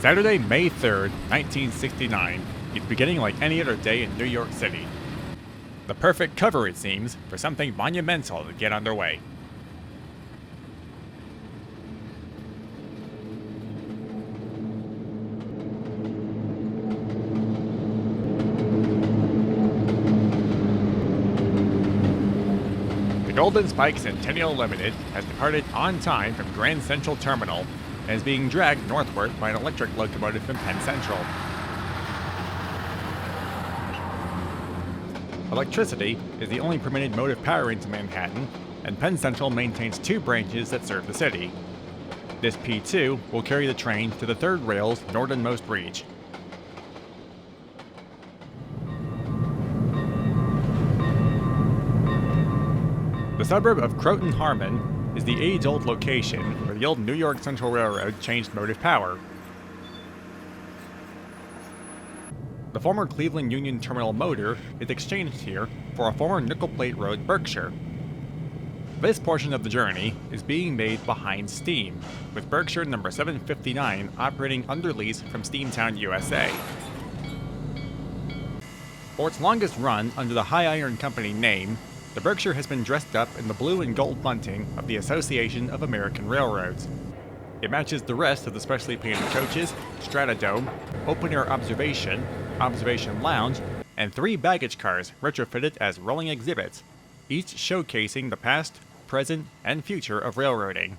Saturday, May 3rd, 1969 is beginning like any other day in New York City. The perfect cover, it seems, for something monumental to get underway. The Golden Spike Centennial Limited has departed on time from Grand Central Terminal and is being dragged northward by an electric locomotive from Penn Central. Electricity is the only permitted mode of power into Manhattan, and Penn Central maintains two branches that serve the city. This P2 will carry the train to the third rail's northernmost reach. The suburb of Croton-Harmon is the age-old location where the old New York Central Railroad changed motive power. The former Cleveland Union Terminal motor is exchanged here for a former nickel plate road Berkshire. This portion of the journey is being made behind steam, with Berkshire number 759 operating under lease from Steamtown, USA. For its longest run under the High Iron Company name, the Berkshire has been dressed up in the blue and gold bunting of the Association of American Railroads. It matches the rest of the specially painted coaches, Stratodome, open-air observation, observation lounge, and 3 baggage cars retrofitted as rolling exhibits, each showcasing the past, present, and future of railroading.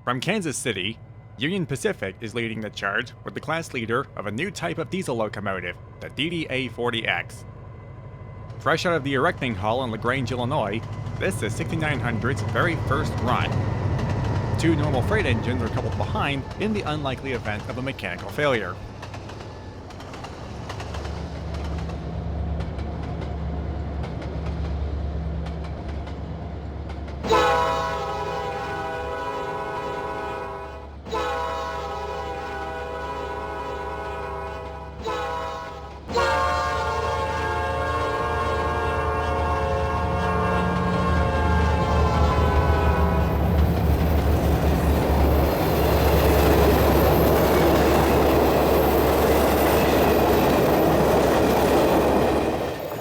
From Kansas City, Union Pacific is leading the charge with the class leader of a new type of diesel locomotive, the DDA-40X. Fresh out of the erecting hall in LaGrange, Illinois, this is 6900's very first run. 2 normal freight engines are coupled behind in the unlikely event of a mechanical failure.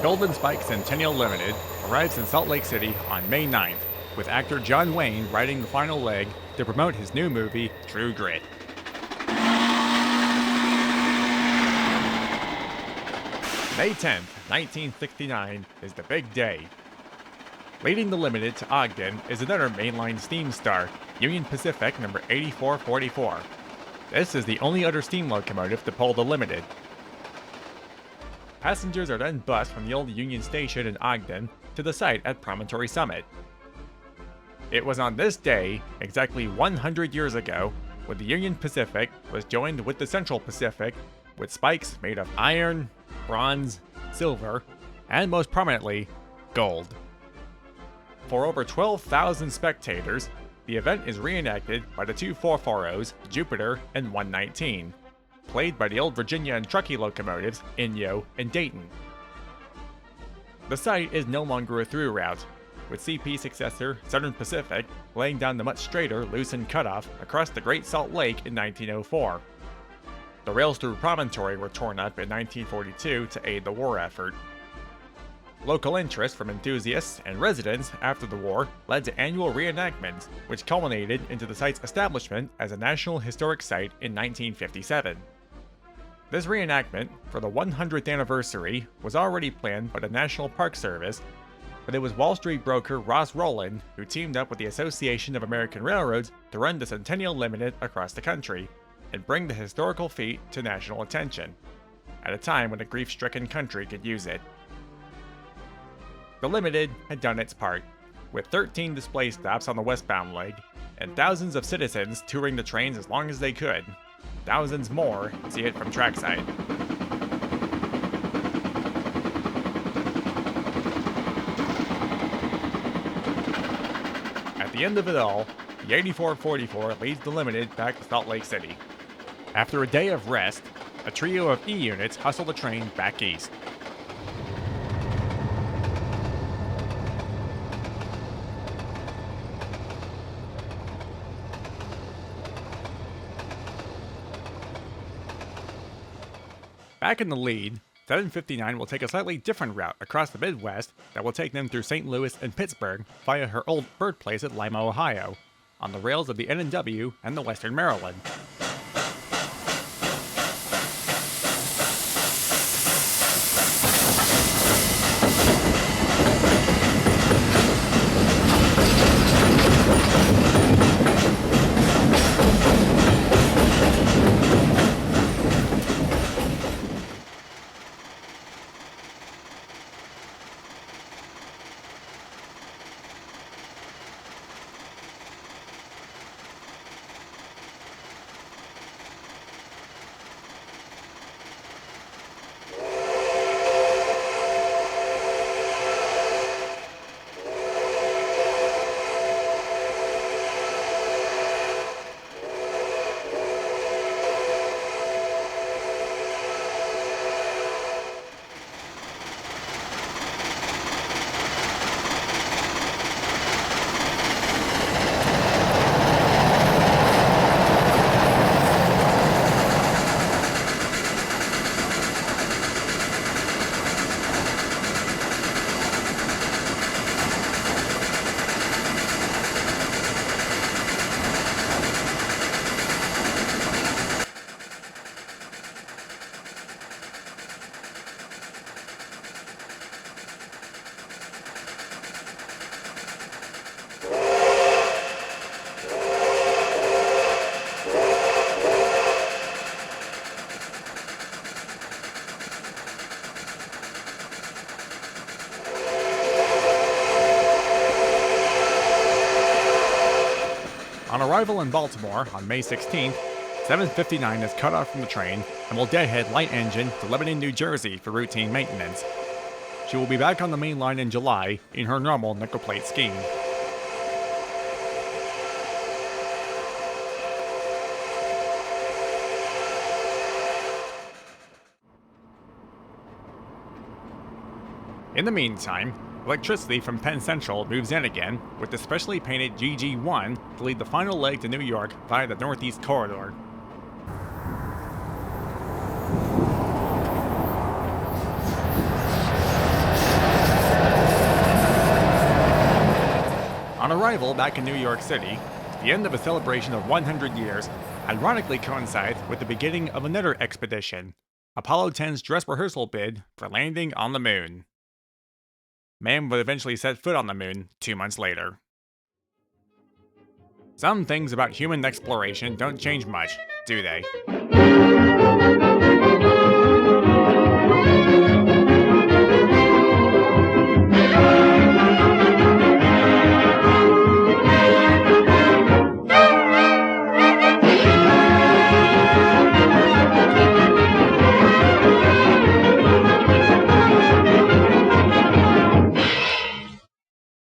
Golden Spike Centennial Limited arrives in Salt Lake City on May 9th, with actor John Wayne riding the final leg to promote his new movie, True Grit. May 10th, 1969 is the big day. Leading the Limited to Ogden is another mainline steam star, Union Pacific number 8444. This is the only other steam locomotive to pull the Limited. Passengers are then bused from the old Union Station in Ogden to the site at Promontory Summit. It was on this day, exactly 100 years ago, when the Union Pacific was joined with the Central Pacific with spikes made of iron, bronze, silver, and most prominently, gold. For over 12,000 spectators, the event is reenacted by the two 440s, Jupiter and 119, played by the old Virginia and Truckee locomotives, Inyo and Dayton. The site is no longer a through route, with CP successor Southern Pacific laying down the much straighter Loosen Cutoff across the Great Salt Lake in 1904. The rails through Promontory were torn up in 1942 to aid the war effort. Local interest from enthusiasts and residents after the war led to annual reenactments, which culminated into the site's establishment as a National Historic Site in 1957. This reenactment, for the 100th anniversary, was already planned by the National Park Service, but it was Wall Street broker Ross Rowland who teamed up with the Association of American Railroads to run the Centennial Limited across the country, and bring the historical feat to national attention, at a time when a grief-stricken country could use it. The Limited had done its part, with 13 display stops on the westbound leg, and thousands of citizens touring the trains as long as they could. Thousands more see it from trackside. At the end of it all, the 8444 leads the Limited back to Salt Lake City. After a day of rest, a trio of E units hustle the train back east. Back in the lead, 759 will take a slightly different route across the Midwest that will take them through St. Louis and Pittsburgh via her old birthplace at Lima, Ohio, on the rails of the N&W and the Western Maryland. On arrival in Baltimore on May 16th, 759 is cut off from the train and will deadhead light engine to Lebanon, New Jersey for routine maintenance. She will be back on the main line in July in her normal nickel plate scheme. In the meantime, electricity from Penn Central moves in again with the specially painted GG1 to lead the final leg to New York via the Northeast Corridor. On arrival back in New York City, the end of a celebration of 100 years ironically coincides with the beginning of another expedition, Apollo 10's dress rehearsal bid for landing on the moon. Man would eventually set foot on the moon 2 months later. Some things about human exploration don't change much, do they?